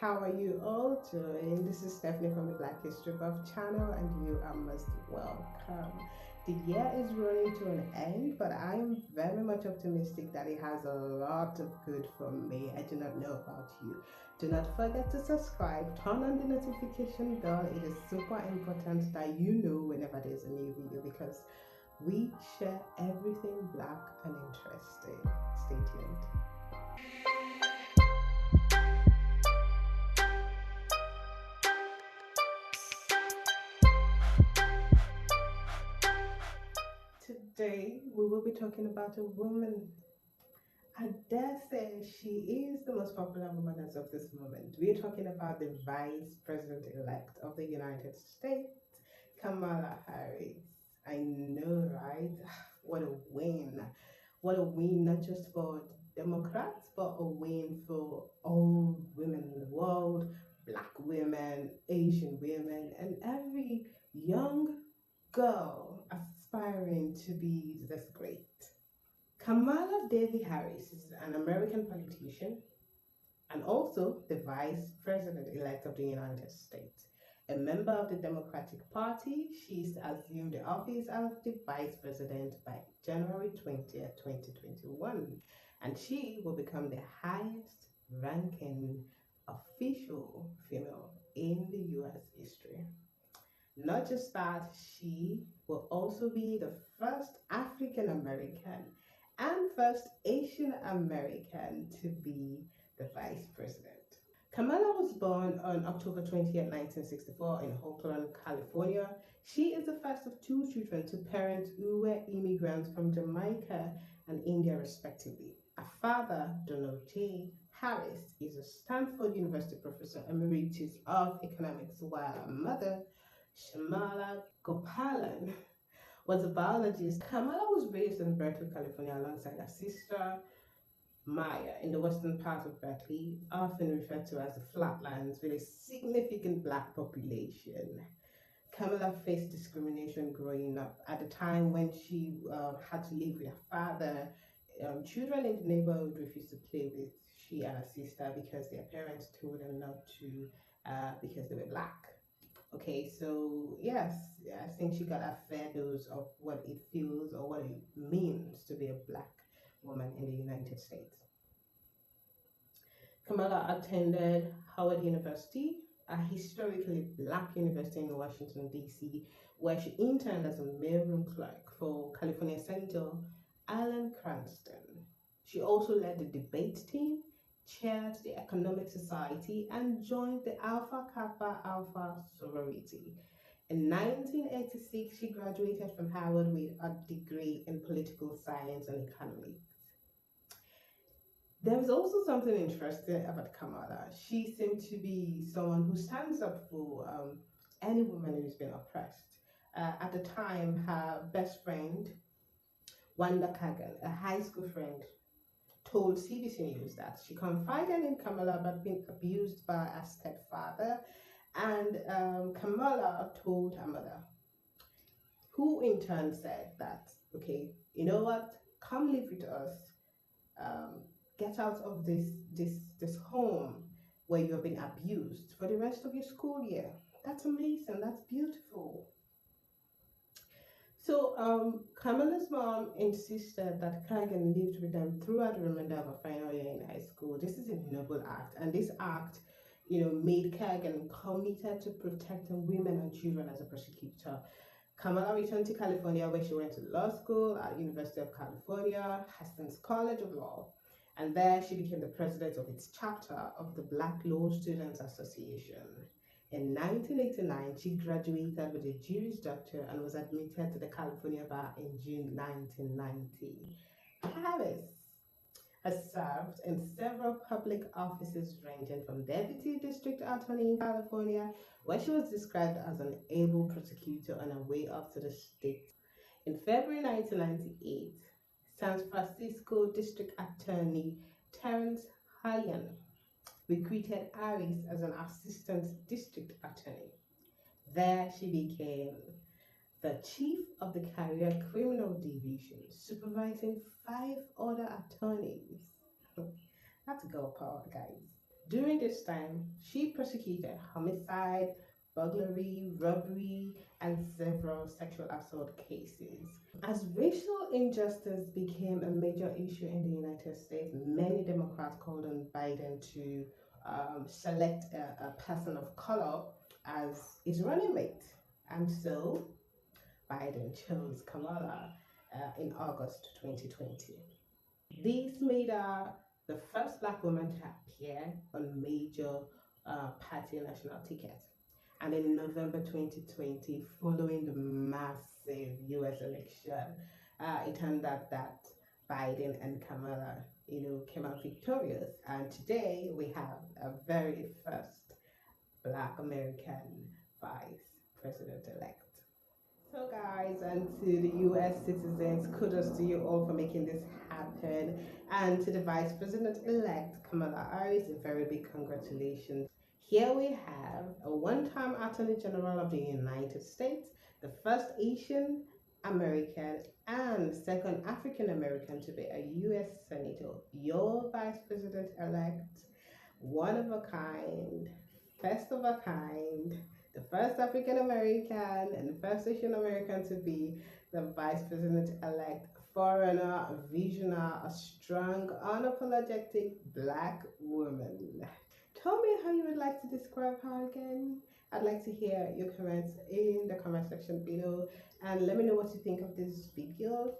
how are you all doing? This is Stephanie from the Black History Buff channel, and you are most welcome. The year is running to an end, but I am very much optimistic that it has a lot of good for me. I do not know about you. Do not forget to subscribe, turn on the notification bell. It is super important that you know whenever there's a new video because we share everything black and interesting. Stay tuned. Today, we will be talking about a woman. I dare say she is the most popular woman as of this moment. We are talking about the Vice President elect of the United States, Kamala Harris. I know, right? What a win. What a win, not just for Democrats, but a win for all women in the world, black women, Asian women, and every young girl aspiring to be this great. Kamala Devi Harris is an American politician and also the Vice President elect of the United States. A member of the Democratic Party, she's assumed the office of the Vice President by January 20th, 2021, and she will become the highest ranking official female in the US history. Not just that, she will also be the first African American and first Asian American to be the vice president. Kamala was born on October 20th, 1964 in Oakland, California. She is the first of two children to parents who were immigrants from Jamaica and India respectively. Her father, Donald J. Harris, is a Stanford University professor emeritus of economics, while her mother, Shamala Gopalan, was a biologist. Kamala was raised in Berkeley, California, alongside her sister Maya in the western part of Berkeley, often referred to as the Flatlands, with a significant black population. Kamala faced discrimination growing up. At the time when she had to live with her father, children in the neighborhood refused to play with she and her sister because their parents told them not to because they were black. Okay, so yes, I think she got a fair dose of what it feels or what it means to be a black woman in the United States. Kamala attended Howard University, a historically black university in Washington, D.C., where she interned as a mailroom clerk for California Senator Alan Cranston. She also led the debate team, chaired the Economic Society, and joined the Alpha Kappa Alpha sorority. In 1986, she graduated from Howard with a degree in political science and economics. There is also something interesting about Kamala. She seemed to be someone who stands up for any woman who's been oppressed. At the time, her best friend, Wanda Kagan, a high school friend, told CBC News that she confided in Kamala about being abused by her stepfather, and Kamala told her mother, who in turn said that, okay, you know what, come live with us, get out of this home where you've been abused for the rest of your school year. That's amazing. That's beautiful. So Kamala's mom insisted that Kagan lived with them throughout the remainder of her final year in high school. This is a noble act, and this act, made Kagan committed to protecting women and children as a prosecutor. Kamala returned to California, where she went to law school at University of California, Hastings College of Law, and there she became the president of its chapter of the Black Law Students Association. In 1989, she graduated with a Juris Doctor and was admitted to the California Bar in June 1990. Harris has served in several public offices ranging from Deputy District Attorney in California, where she was described as an able prosecutor on her way up to the state. In February 1998, San Francisco District Attorney Terrence Hyan recruited Harris as an assistant district attorney. There she became the chief of the career criminal division, supervising 5 other attorneys. That's girl power, guys. During this time, she prosecuted homicide, burglary, robbery, and several sexual assault cases. As racial injustice became a major issue in the United States, many Democrats called on Biden to select a person of color as his running mate. And so Biden chose Kamala in August 2020. This made her the first black woman to appear on major party national tickets. And in November 2020, following the massive US election, it turned out that Biden and Kamala, came out victorious. And today we have a very first Black American vice president elect. So, guys, and to the US citizens, kudos to you all for making this happen. And to the Vice President elect, Kamala Harris, a very big congratulations. Here we have a one time Attorney General of the United States, the first Asian American and second African American to be a US Senator, your Vice President elect, one of a kind, first of a kind, the first African American and the first Asian American to be the Vice President elect, foreigner, a visionary, a strong, unapologetic Black woman. Tell me how you would like to describe her again. I'd like to hear your comments in the comment section below and let me know what you think of this video.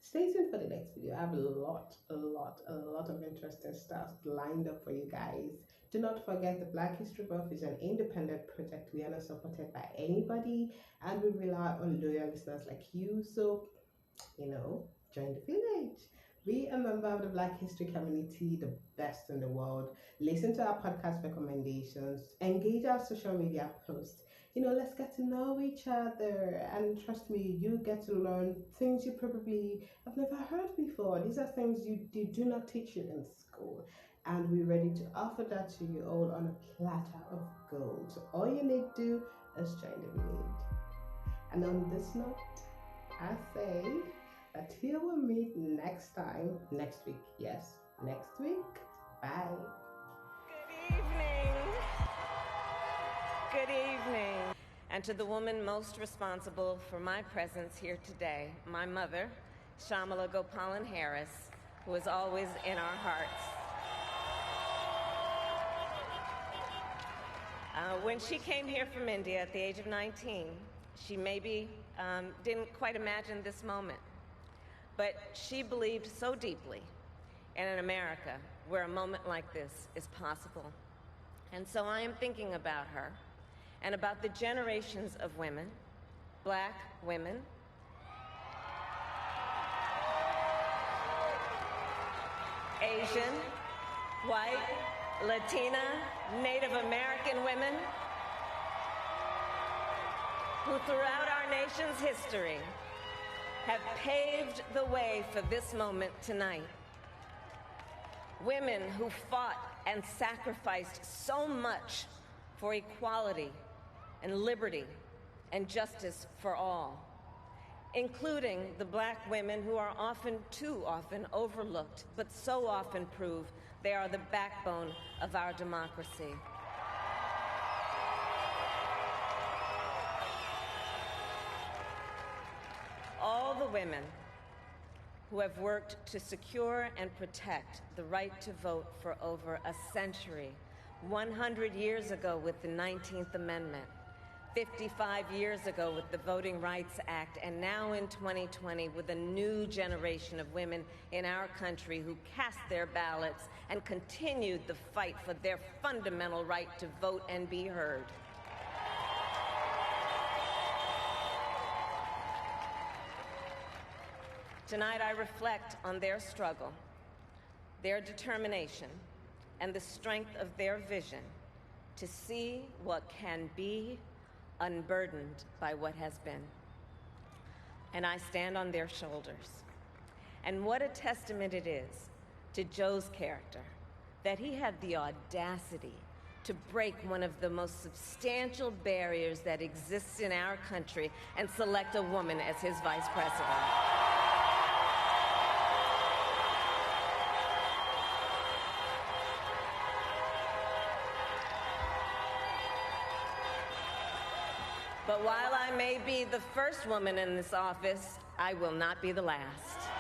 Stay tuned for the next video. I have a lot of interesting stuff lined up for you guys. Do not forget the Black History Buff is an independent project. We are not supported by anybody and we rely on loyal listeners like you. So, join the village. Be a member of the Black History community, the best in the world. Listen to our podcast recommendations. Engage our social media posts. Let's get to know each other. And trust me, you get to learn things you probably have never heard before. These are things you do not teach you in school. And we're ready to offer that to you all on a platter of gold. So all you need to do is join the village. And on this note, I say that here we'll meet next week. Yes, next week. Bye. Good evening. Good evening. And to the woman most responsible for my presence here today, my mother, Kamala Devi Harris, who is always in our hearts. When she came here from India at the age of 19, she maybe didn't quite imagine this moment. But she believed so deeply in an America where a moment like this is possible. And so I am thinking about her and about the generations of women, Black women, Asian, white, Latina, Native American women, who throughout our nation's history have paved the way for this moment tonight. Women who fought and sacrificed so much for equality and liberty and justice for all, including the Black women who are too often overlooked, but so often prove they are the backbone of our democracy. All the women who have worked to secure and protect the right to vote for over a century, 100 years ago with the 19th Amendment, 55 years ago with the Voting Rights Act, and now in 2020 with a new generation of women in our country who cast their ballots and continued the fight for their fundamental right to vote and be heard. Tonight I reflect on their struggle, their determination, and the strength of their vision to see what can be unburdened by what has been. And I stand on their shoulders. And what a testament it is to Joe's character that he had the audacity to break one of the most substantial barriers that exists in our country and select a woman as his vice president. But while I may be the first woman in this office, I will not be the last.